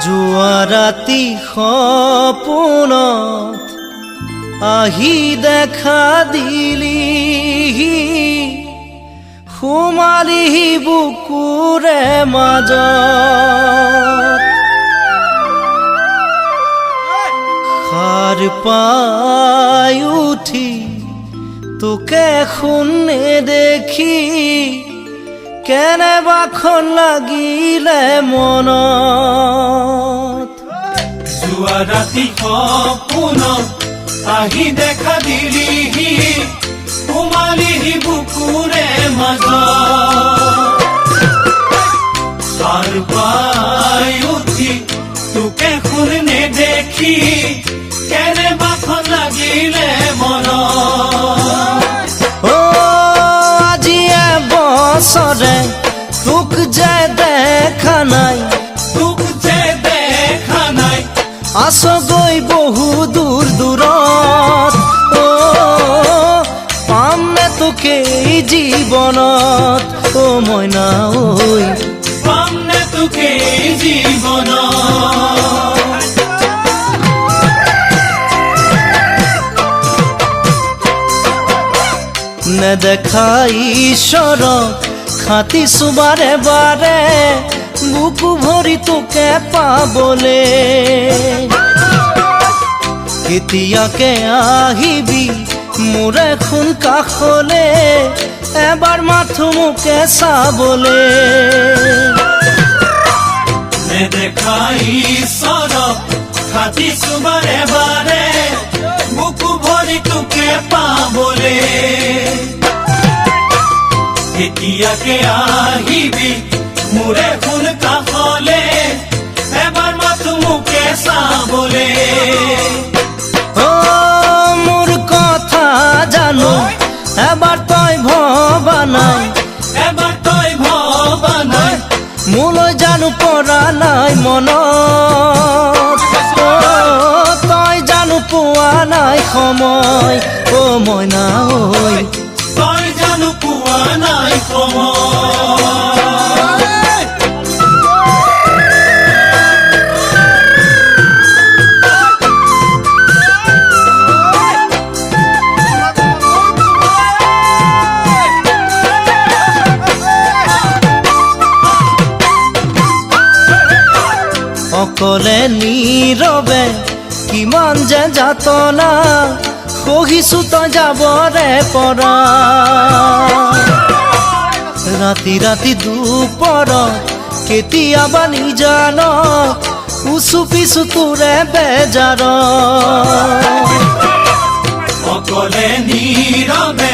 যোৱা ৰাতি সপোনত আহি দেখা দিলিহি সোমালিহি বুকুৰে মাজত সাৰ পাই উঠি তোকে শুনে দেখি কেনেবাখন লাগিলে মনত যোৱা ৰাতি সপোনত আহি দেখা দিলিহি সোমালিহি বুকুৰে মাজত সাৰ পাই উঠি তোকে শুনে দেখি কেনেবাখন লাগিলে মনত আজি এবছৰে তোক যে দেখা নাই আছগৈ বহু দূৰ দূৰত পাম নে তোকে জীৱনত মইনা ঐ পাম নে তোকে জীৱনত নেদেখা ঈশ্বৰক খাটিছো বাৰে বাৰে বুকু ভৰি তোকে পাবলে কেতিয়াকে আহিবি মোৰ এখন কাষলে এবাৰ মাথো মোকে চাবলে নেদেখা ঈশ্বৰক খাটিছো বাৰে বাৰে বুকু ভৰি তোকে পাবলে কেতিয়াকে আহিবি মোৰে ফুল কাষলে এবাৰ মাথো মোকে চাবলে মোৰ কথা জানো এবাৰ তই ভবা নাই মোলৈ জানো পৰা নাই মনত তই জানো পোৱা নাই সময় মইনা ঐ তই জানো পোৱা নাই সময় অকলে নীৰৱে কিমান যে যাতনা সহিছো তই যাবৰে পৰা ৰাতি ৰাতি দুপৰত কেতিয়াবা নিজান উচু পিছু তোৰে বেজাৰ অকলে নীৰৱে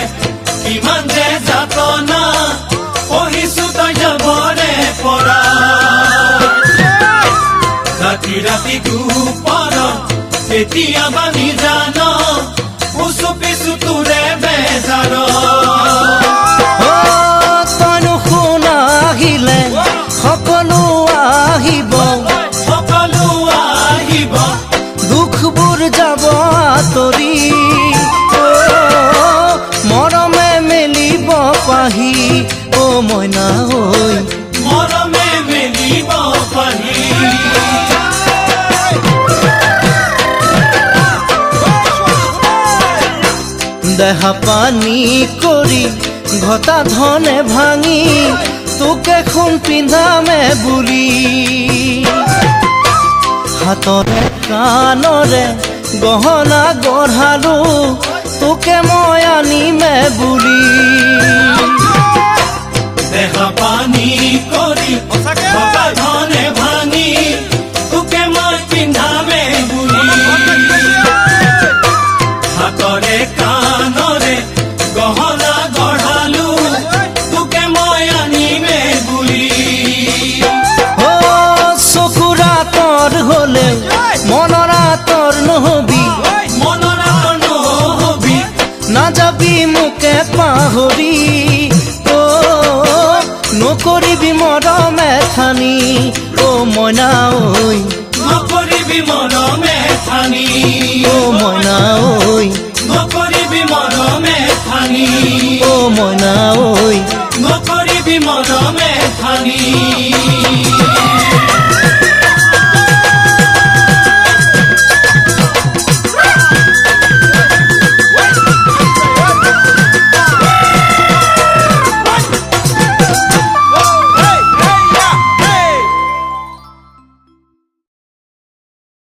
কিমান যে যাতনা সহিছো তই যাবৰে পৰা ৰাতি ৰাতি দুপৰত কেতিয়াবা নিজান উচু পিছু তোৰে বেজাৰ তইনো শুনা আহিলে সকলো আহিব দুখবোৰ যাব আঁতৰি মৰমে মেলিব পাহি মইনা ঐ মৰমে মেলিব পাহি দেহা পানী কৰি ঘটা ধনে ভাঙি তোকে খুন পিন্ধামে বুলি হাতৰে কাণৰে গহনা গঢ়ালো তোকে মই আনিমে বুলি দেহা পানী কৰি ঘটা ধনে ভাঙি তোকে মই পিন্ধামে বুলি হাতৰে কাণৰে গহনা গঢ়ালো তোকে মই আনিমে বুলি চকুৰ আঁতৰ হলে মনৰ আঁতৰ নহবি নাযাবি মোকে পাহৰি নকৰিবি মৰমে ঠানি মইনা ঐ নকৰিবি মৰমে ঠানি মইনা ঐ নকৰিবি মৰমে ঠানি মইনা ঐ নকৰিবি মৰমে